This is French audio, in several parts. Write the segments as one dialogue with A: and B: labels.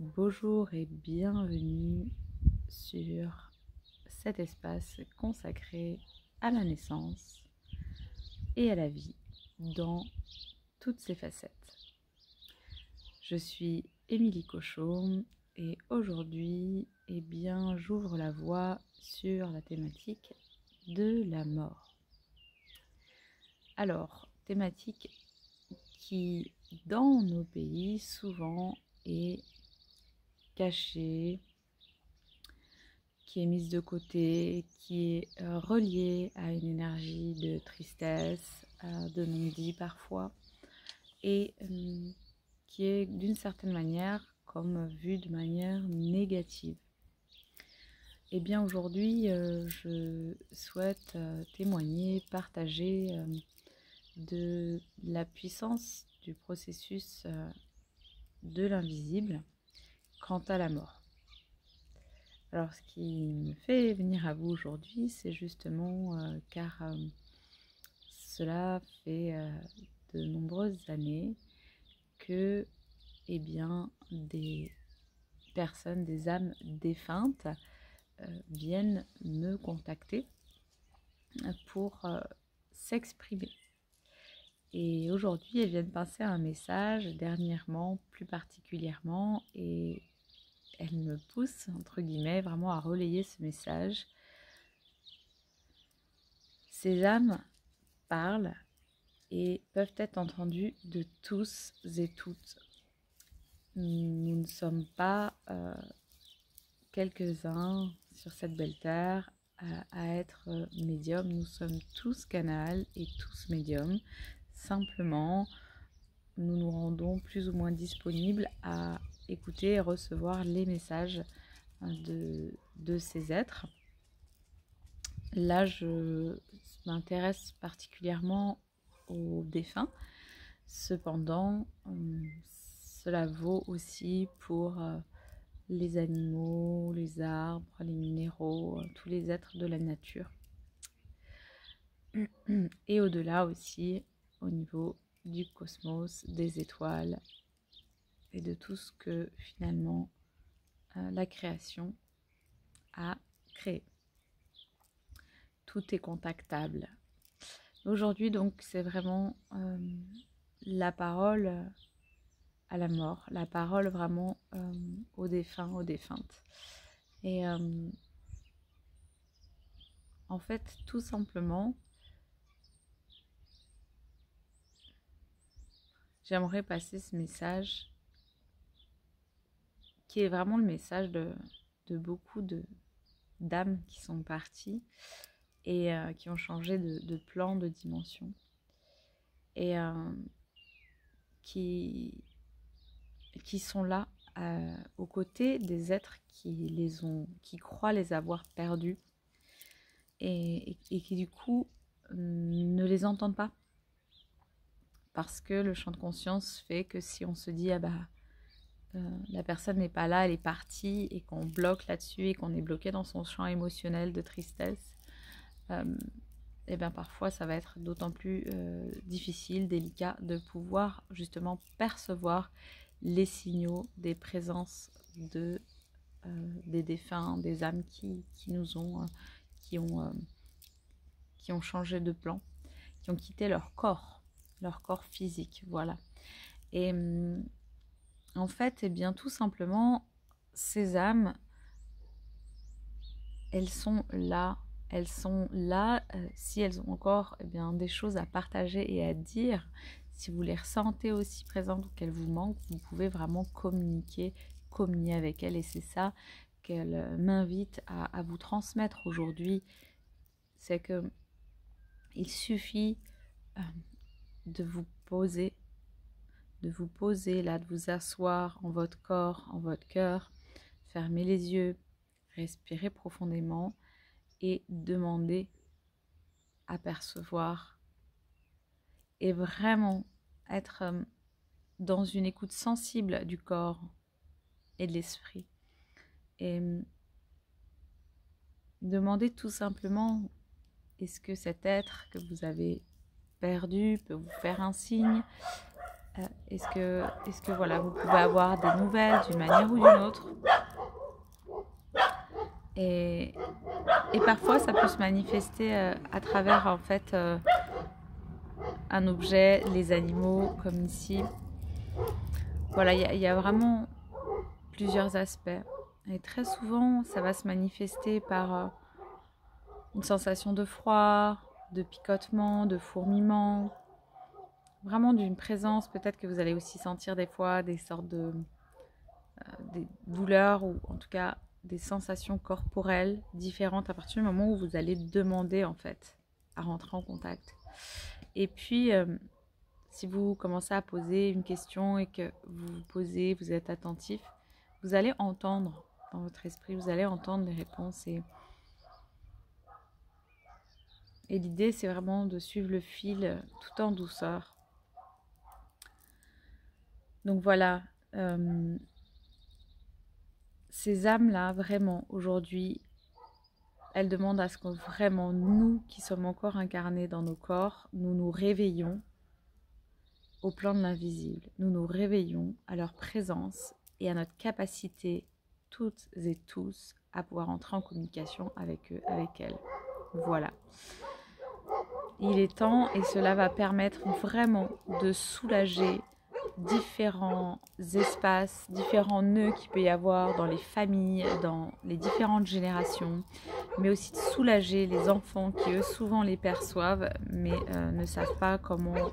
A: Bonjour et bienvenue sur cet espace consacré à la naissance et à la vie dans toutes ses facettes. Je suis Émilie Cochon et aujourd'hui, j'ouvre la voie sur la thématique de la mort. Alors, thématique qui, dans nos pays, souvent est cachée, qui est mise de côté, qui est reliée à une énergie de tristesse, de non-dit parfois, et qui est d'une certaine manière comme vue de manière négative. Et bien aujourd'hui, je souhaite témoigner, partager de la puissance du processus de l'invisible quant à la mort. Alors, ce qui me fait venir à vous aujourd'hui, c'est justement car cela fait de nombreuses années que des personnes, des âmes défuntes viennent me contacter pour s'exprimer. Et aujourd'hui, elles viennent passer un message dernièrement, plus particulièrement, et elles me poussent, entre guillemets, vraiment à relayer ce message. Ces âmes parlent et peuvent être entendues de tous et toutes. Nous ne sommes pas quelques-uns sur cette belle terre à être médiums. Nous sommes tous canals et tous médiums. Simplement, nous nous rendons plus ou moins disponibles à écouter et recevoir les messages de ces êtres. Là, je m'intéresse particulièrement aux défunts. Cependant, cela vaut aussi pour les animaux, les arbres, les minéraux, tous les êtres de la nature. Et au-delà aussi, au niveau du cosmos, des étoiles et de tout ce que finalement la création a créé. Tout est contactable. Aujourd'hui, donc, c'est vraiment la parole à la mort, la parole vraiment aux défunts, aux défuntes. Et en fait, tout simplement, j'aimerais passer ce message qui est vraiment le message de beaucoup d'âmes qui sont parties et qui ont changé de plan, de dimension. Et qui sont là aux côtés des êtres qui croient les avoir perdus et qui du coup ne les entendent pas. Parce que le champ de conscience fait que si on se dit la personne n'est pas là, elle est partie, et qu'on bloque là-dessus et qu'on est bloqué dans son champ émotionnel de tristesse, et bien parfois ça va être d'autant plus difficile, délicat de pouvoir justement percevoir les signaux des présences des défunts, des âmes qui nous ont, qui ont changé de plan, qui ont quitté leur corps physique, voilà. Et en fait, eh bien tout simplement, ces âmes, elles sont là si elles ont encore des choses à partager et à dire. Si vous les ressentez aussi présentes ou qu'elles vous manquent, vous pouvez vraiment communier avec elles, et c'est ça qu'elles m'invitent à vous transmettre aujourd'hui. C'est que il suffit de vous poser là, de vous asseoir en votre corps, en votre cœur, fermer les yeux, respirer profondément et demander à percevoir et vraiment être dans une écoute sensible du corps et de l'esprit. Et demander tout simplement, est-ce que cet être que vous avez perdu peut vous faire un signe? Est-ce que voilà, vous pouvez avoir des nouvelles d'une manière ou d'une autre. Et parfois, ça peut se manifester à travers en fait un objet, les animaux, comme ici. Voilà, il y a vraiment plusieurs aspects. Et très souvent, ça va se manifester par une sensation de froid, de picotement, de fourmillement, vraiment d'une présence. Peut-être que vous allez aussi sentir des fois des sortes de des douleurs ou en tout cas des sensations corporelles différentes à partir du moment où vous allez demander en fait à rentrer en contact. Et puis, si vous commencez à poser une question et que vous vous posez, vous êtes attentif, vous allez entendre dans votre esprit, vous allez entendre les réponses. Et l'idée, c'est vraiment de suivre le fil tout en douceur. Donc voilà, ces âmes-là, vraiment, aujourd'hui, elles demandent à ce que vraiment, nous qui sommes encore incarnés dans nos corps, nous nous réveillons au plan de l'invisible. Nous nous réveillons à leur présence et à notre capacité, toutes et tous, à pouvoir entrer en communication avec eux, avec elles. Voilà. Il est temps et cela va permettre vraiment de soulager différents espaces, différents nœuds qu'il peut y avoir dans les familles, dans les différentes générations, mais aussi de soulager les enfants qui eux souvent les perçoivent mais ne savent pas comment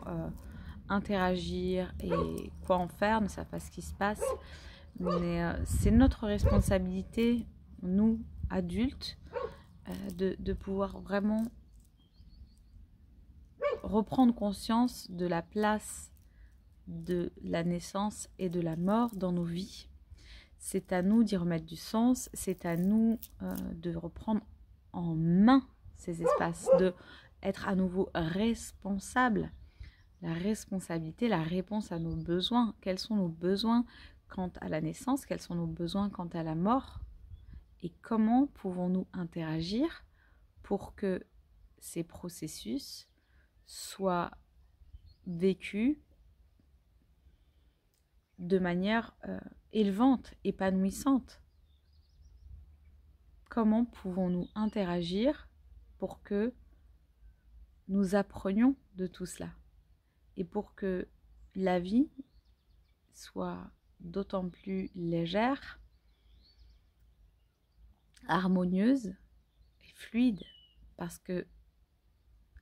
A: interagir et quoi en faire, ne savent pas ce qui se passe. Mais c'est notre responsabilité, nous adultes, de pouvoir vraiment reprendre conscience de la place de la naissance et de la mort dans nos vies. C'est à nous d'y remettre du sens, c'est à nous de reprendre en main ces espaces, de être à nouveau responsable. La responsabilité, la réponse à nos besoins. Quels sont nos besoins quant à la naissance? Quels sont nos besoins quant à la mort? Et comment pouvons-nous interagir pour que ces processus soient vécus de manière élevante, épanouissante? Comment pouvons-nous interagir pour que nous apprenions de tout cela et pour que la vie soit d'autant plus légère, harmonieuse et fluide, parce que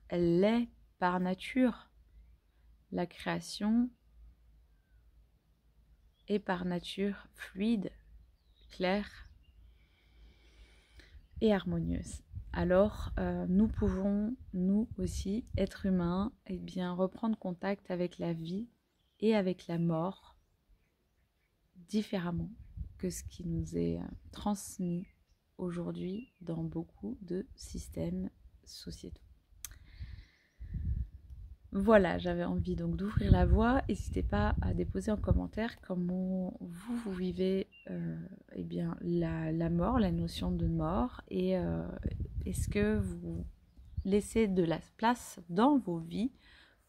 A: elle l'est par nature. La création est par nature fluide, claire et harmonieuse. Alors, nous pouvons, nous aussi, êtres humains, eh bien, reprendre contact avec la vie et avec la mort différemment que ce qui nous est transmis aujourd'hui dans beaucoup de systèmes sociétaux. Voilà, j'avais envie donc d'ouvrir la voie. N'hésitez pas à déposer en commentaire comment vous vivez eh bien, la mort, la notion de mort, et est-ce que vous laissez de la place dans vos vies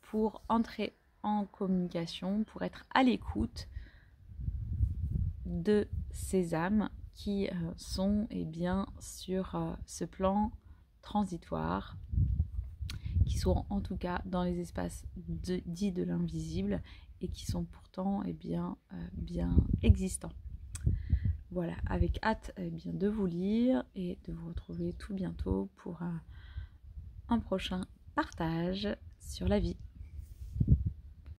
A: pour entrer en communication, pour être à l'écoute de ces âmes qui sont eh bien, sur ce plan transitoire, qui sont en tout cas dans les espaces dits de l'invisible et qui sont pourtant eh bien, bien existants. Voilà, avec hâte eh bien, de vous lire et de vous retrouver tout bientôt pour un prochain partage sur la vie.